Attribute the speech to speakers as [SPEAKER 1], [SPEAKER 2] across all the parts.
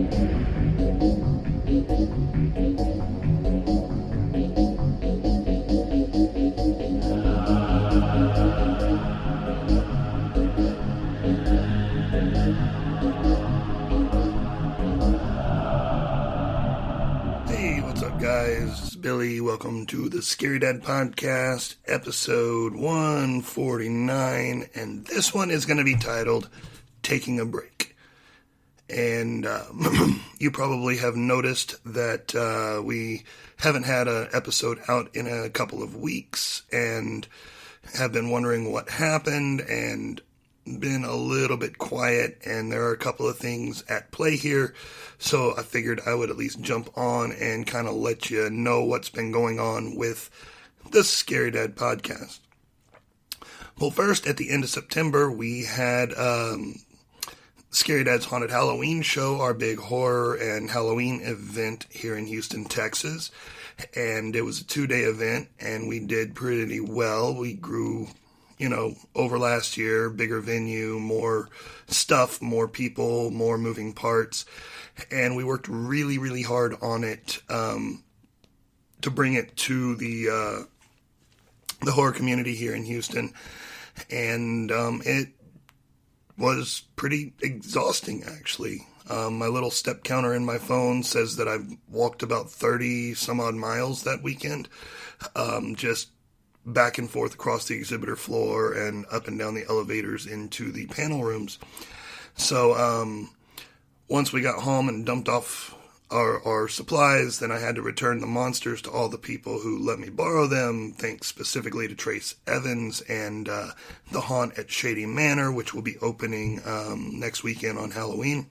[SPEAKER 1] Hey, what's up, guys? It's Billy. Welcome to the Scary Dad Podcast, episode 149, and this one is going to be titled Taking a Break. And you probably have noticed that we haven't had an episode out in a couple of weeks, and have been wondering what happened, and been a little bit quiet, and there are a couple of things at play here, so I figured I would at least jump on and kind of let you know what's been going on with the Scary Dad podcast. Well, first, at the end of September, we had Scary Dad's Haunted Halloween show, our big horror and Halloween event here in Houston, Texas, and it was a 2-day event, and we did pretty well. We grew over last year, bigger venue, more stuff, more people, more moving parts. And we worked really, really hard on it to bring it to the horror community here in Houston. And it was pretty exhausting, actually. My little step counter in my phone says that I've walked about 30 some odd miles that weekend, just back and forth across the exhibitor floor and up and down the elevators into the panel rooms. So once we got home and dumped off our supplies, then I had to return the monsters to all the people who let me borrow them, thanks specifically to Trace Evans and the Haunt at Shady Manor, which will be opening next weekend on Halloween,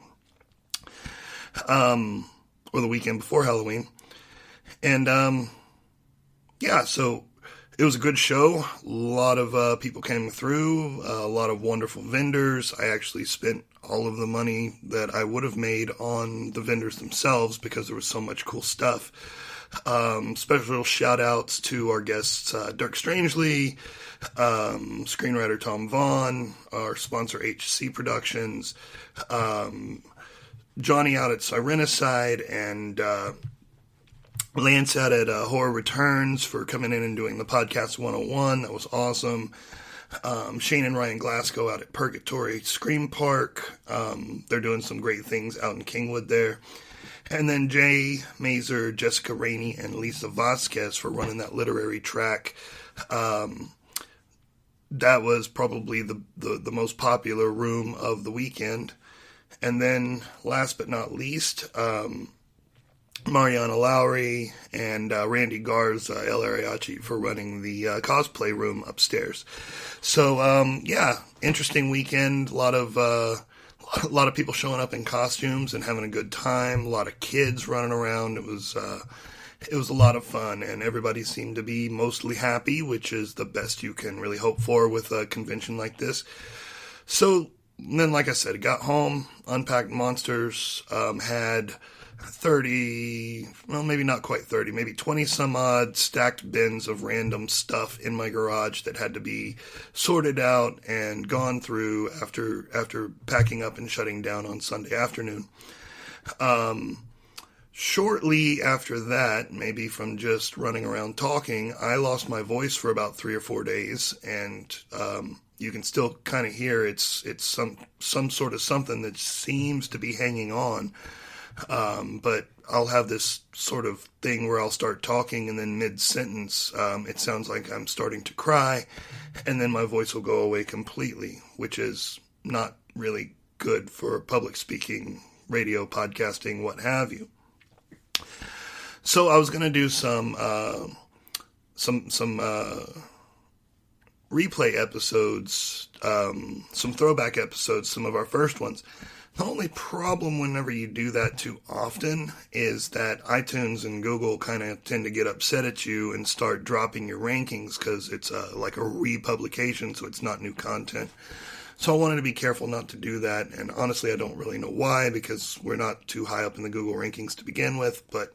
[SPEAKER 1] or the weekend before Halloween. And so it was a good show. A lot of people came through, a lot of wonderful vendors. I actually spent all of the money that I would have made on the vendors themselves because there was so much cool stuff. Special shout outs to our guests, Dirk Strangely, screenwriter Tom Vaughn, our sponsor HC Productions, Johnny out at Sirenicide, and Lance out at Horror Returns for coming in and doing the Podcast 101. That was awesome. Shane and Ryan Glasgow out at Purgatory Scream Park. They're doing some great things out in Kingwood there. And then Jay Mazer, Jessica Rainey, and Lisa Vasquez for running that literary track. That was probably the most popular room of the weekend. And then, last but not least, Mariana Lowry and Randy Garza El Ariachi for running the cosplay room upstairs. So, interesting weekend. A lot of people showing up in costumes and having a good time. A lot of kids running around. It was a lot of fun, and everybody seemed to be mostly happy, which is the best you can really hope for with a convention like this. So then, like I said, I got home, unpacked monsters, had 30, well, maybe not quite 30, maybe 20 some odd stacked bins of random stuff in my garage that had to be sorted out and gone through after packing up and shutting down on Sunday afternoon. Shortly after that, maybe from just running around talking, I lost my voice for about 3 or 4 days, and you can still kind of hear it's some sort of something that seems to be hanging on. But I'll have this sort of thing where I'll start talking and then mid-sentence, it sounds like I'm starting to cry, and then my voice will go away completely, which is not really good for public speaking, radio, podcasting, what have you. So I was going to do some replay episodes, some throwback episodes, some of our first ones. The only problem whenever you do that too often is that iTunes and Google kind of tend to get upset at you and start dropping your rankings because it's like a republication, so it's not new content. So I wanted to be careful not to do that, and honestly I don't really know why, because we're not too high up in the Google rankings to begin with. But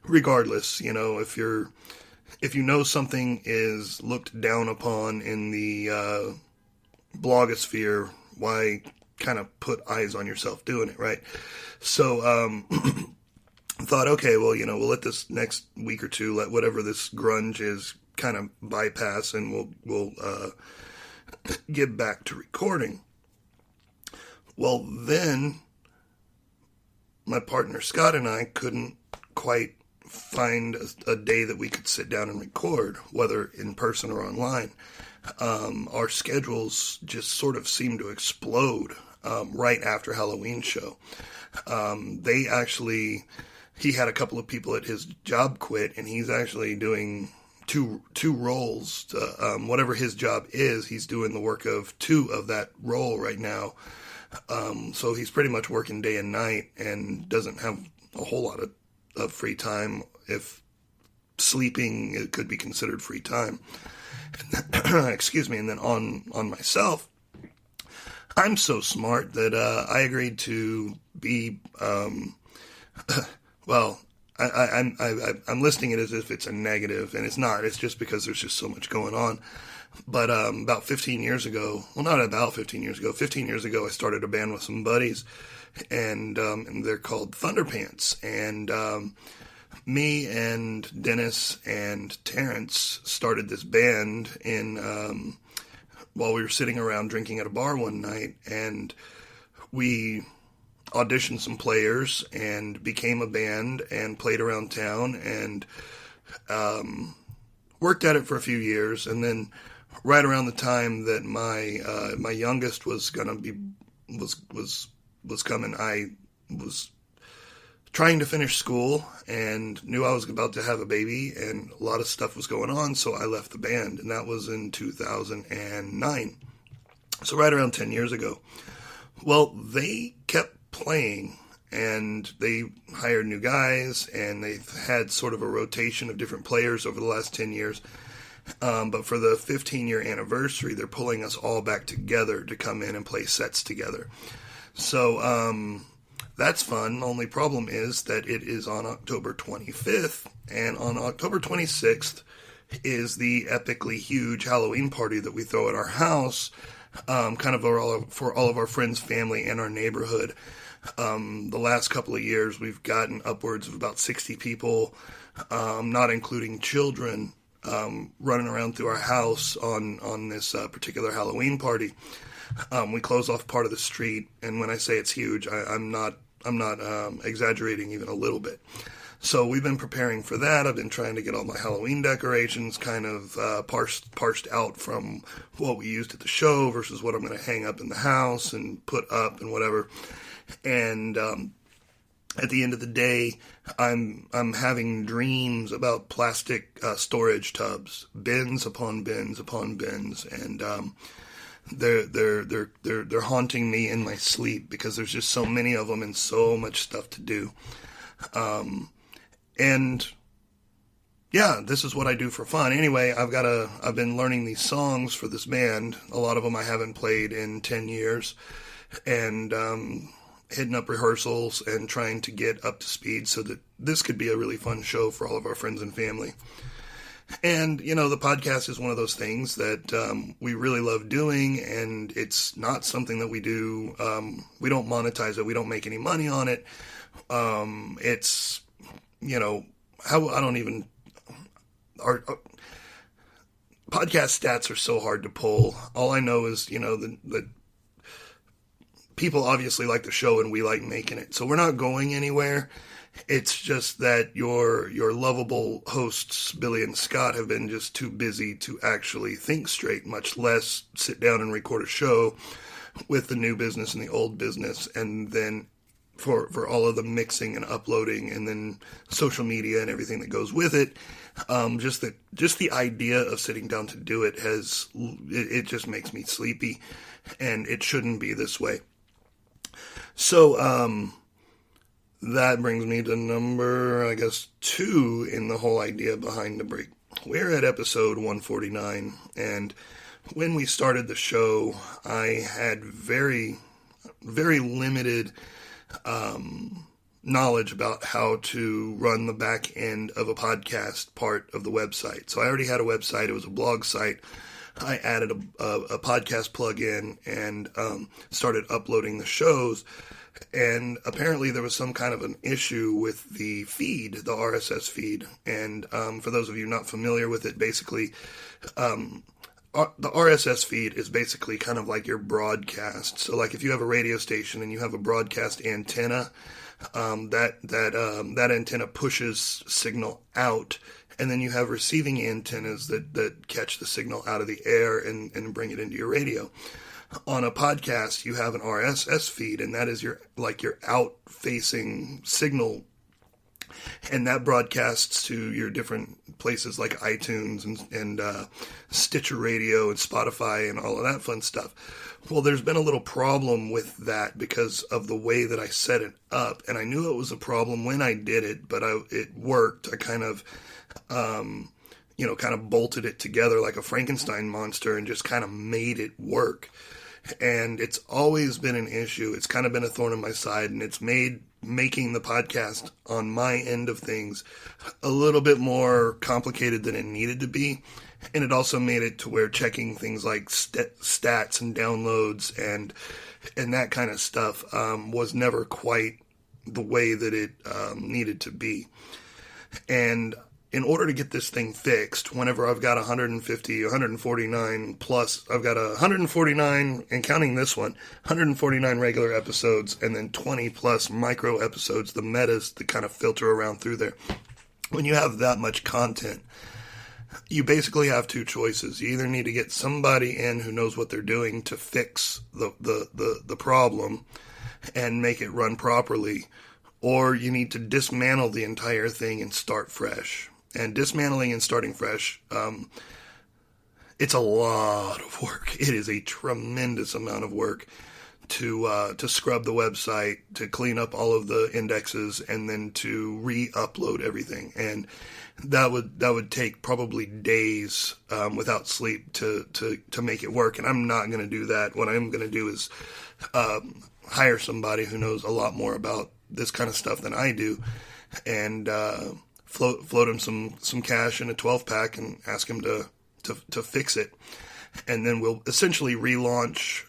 [SPEAKER 1] regardless, if you know something is looked down upon in the blogosphere, why kind of put eyes on yourself doing it, right? So, thought, okay, well, we'll let this next week or two, let whatever this grunge is kind of bypass, and we'll get back to recording. Well, then my partner Scott and I couldn't quite find a day that we could sit down and record, whether in person or online. Our schedules just sort of seemed to explode right after Halloween show. He had a couple of people at his job quit, and he's actually doing two roles. Whatever his job is, he's doing the work of two of that role right now. So he's pretty much working day and night and doesn't have a whole lot of free time. If sleeping, it could be considered free time. And then, excuse me. And then on myself, I'm so smart that I agreed to be. Well, I'm listing it as if it's a negative, and it's not. It's just because there's just so much going on. But about 15 years ago, well, not about 15 years ago, 15 years ago, I started a band with some buddies, and they're called Thunderpants. And me and Dennis and Terrence started this band while we were sitting around drinking at a bar one night, and we auditioned some players and became a band and played around town and worked at it for a few years. And then right around the time that my youngest was coming, I was trying to finish school and knew I was about to have a baby, and a lot of stuff was going on, so I left the band, and that was in 2009. So right around 10 years ago. Well, they kept playing, and they hired new guys, and they've had sort of a rotation of different players over the last 10 years. But for the 15-year anniversary, they're pulling us all back together to come in and play sets together. So that's fun. The only problem is that it is on October 25th, and on October 26th is the epically huge Halloween party that we throw at our house, kind of for all of our friends, family, and our neighborhood. The last couple of years, we've gotten upwards of about 60 people, not including children, running around through our house on this particular Halloween party. We close off part of the street, and when I say it's huge, I'm not exaggerating even a little bit. So we've been preparing for that. I've been trying to get all my Halloween decorations kind of parsed out from what we used at the show versus what I'm going to hang up in the house and put up and whatever. And at the end of the day, I'm having dreams about plastic storage tubs, bins upon bins upon bins, and they're haunting me in my sleep because there's just so many of them and so much stuff to do. And yeah, this is what I do for fun. Anyway, I've been learning these songs for this band. A lot of them I haven't played in 10 years, and hitting up rehearsals and trying to get up to speed so that this could be a really fun show for all of our friends and family. And, the podcast is one of those things that we really love doing, and it's not something that we do. We don't monetize it. We don't make any money on it. It's, our podcast stats are so hard to pull. All I know is, the people obviously like the show and we like making it. So we're not going anywhere. It's just that your lovable hosts, Billy and Scott, have been just too busy to actually think straight, much less sit down and record a show with the new business and the old business, and then for all of the mixing and uploading and then social media and everything that goes with it. Just the idea of sitting down to do it it just makes me sleepy, and it shouldn't be this way. So, that brings me to number, 2 in the whole idea behind the break. We're at episode 149, and when we started the show, I had very, very limited knowledge about how to run the back end of a podcast part of the website. So I already had a website. It was a blog site. I added a podcast plugin and started uploading the shows. And apparently there was some kind of an issue with the feed, the RSS feed. And for those of you not familiar with it, basically, the RSS feed is basically kind of like your broadcast. So like if you have a radio station and you have a broadcast antenna, that antenna pushes signal out, and then you have receiving antennas that catch the signal out of the air and bring it into your radio. On a podcast, you have an RSS feed, and that is your out-facing signal, and that broadcasts to your different places like iTunes and Stitcher Radio and Spotify and all of that fun stuff. Well, there's been a little problem with that because of the way that I set it up, and I knew it was a problem when I did it, but it worked. I kind of bolted it together like a Frankenstein monster and just kind of made it work. And it's always been an issue. It's kind of been a thorn in my side, and it's made making the podcast on my end of things a little bit more complicated than it needed to be. And it also made it to where checking things like stats and downloads and that kind of stuff was never quite the way that it needed to be. And in order to get this thing fixed, whenever I've got 150, 149 plus, I've got 149, and counting this one, 149 regular episodes, and then 20 plus micro episodes, the metas that kind of filter around through there. When you have that much content, you basically have two choices. You either need to get somebody in who knows what they're doing to fix the problem and make it run properly, or you need to dismantle the entire thing and start fresh. And dismantling and starting fresh, it's a lot of work. It is a tremendous amount of work to scrub the website, to clean up all of the indexes, and then to re-upload everything. And that would take probably days without sleep to make it work. And I'm not going to do that. What I'm going to do is hire somebody who knows a lot more about this kind of stuff than I do, and float him some cash in a 12-pack and ask him to fix it. And then we'll essentially relaunch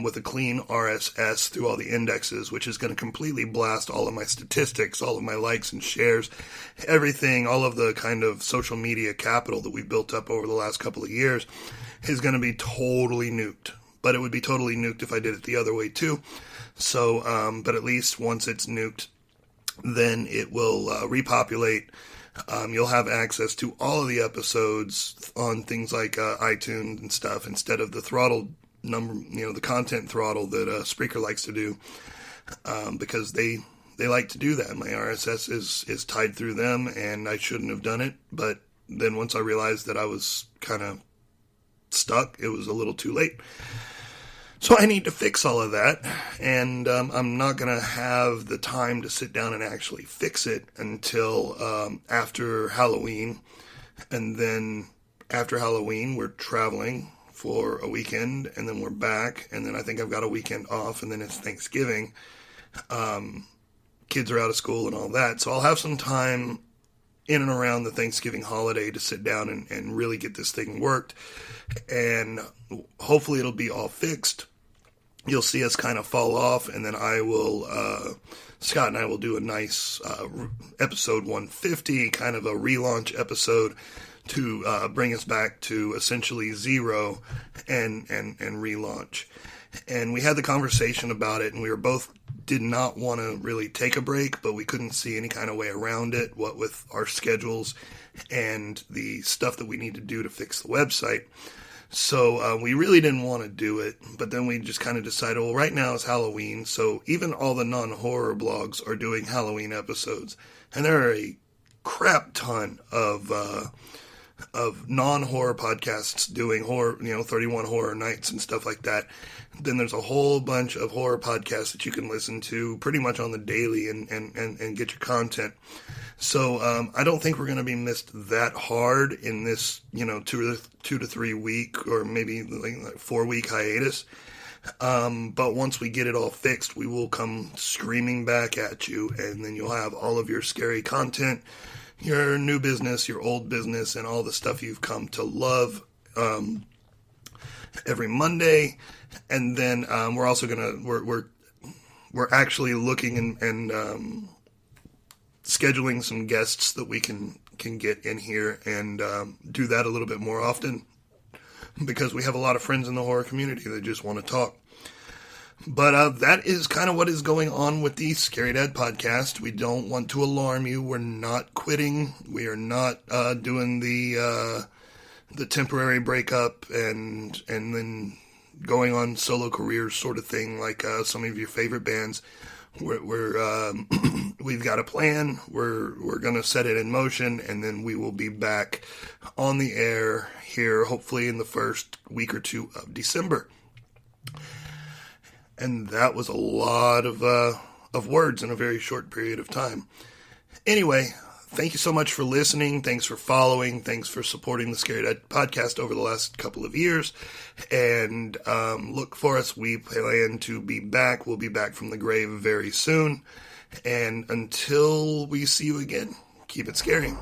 [SPEAKER 1] with a clean RSS through all the indexes, which is going to completely blast all of my statistics, all of my likes and shares, everything, all of the kind of social media capital that we've built up over the last couple of years is going to be totally nuked. But it would be totally nuked if I did it the other way too. So, but at least once it's nuked, then it will repopulate. You'll have access to all of the episodes on things like iTunes and stuff, instead of the throttle number, the content throttle that Spreaker likes to do, because they like to do that. My RSS is tied through them, and I shouldn't have done it. But then once I realized that I was kind of stuck, it was a little too late. So I need to fix all of that, and I'm not going to have the time to sit down and actually fix it until after Halloween. And then after Halloween, we're traveling for a weekend, and then we're back, and then I think I've got a weekend off, and then it's Thanksgiving. Kids are out of school and all that, so I'll have some time in and around the Thanksgiving holiday to sit down and really get this thing worked, and hopefully it'll be all fixed. You'll see us kind of fall off, and then Scott and I will do a nice episode 150, kind of a relaunch episode to bring us back to essentially zero and relaunch. And we had the conversation about it, and we were both did not want to really take a break, but we couldn't see any kind of way around it, what with our schedules and the stuff that we need to do to fix the website. So we really didn't want to do it, but then we just kind of decided, well, right now is Halloween, so even all the non-horror blogs are doing Halloween episodes, and there are a crap ton of non-horror podcasts doing horror, 31 horror nights and stuff like that. Then there's a whole bunch of horror podcasts that you can listen to pretty much on the daily and get your content. So I don't think we're going to be missed that hard in this, 2 to 3 week or maybe like 4 week hiatus. But once we get it all fixed, we will come screaming back at you, and then you'll have all of your scary content, your new business, your old business, and all the stuff you've come to love. every Monday, and then we're also we're actually looking and scheduling some guests that we can get in here and do that a little bit more often, because we have a lot of friends in the horror community that just want to talk. But that is kind of what is going on with the Scary Dad podcast. We don't want to alarm you. We're not quitting. We are not doing the temporary breakup and then going on solo careers sort of thing like some of your favorite bands. We've got a plan. We're gonna set it in motion, and then we will be back on the air here, hopefully in the first week or two of December. And that was a lot of words in a very short period of time. Anyway, thank you so much for listening. Thanks for following. Thanks for supporting the Scary Dad podcast over the last couple of years. And look for us. We plan to be back. We'll be back from the grave very soon. And until we see you again, keep it scary.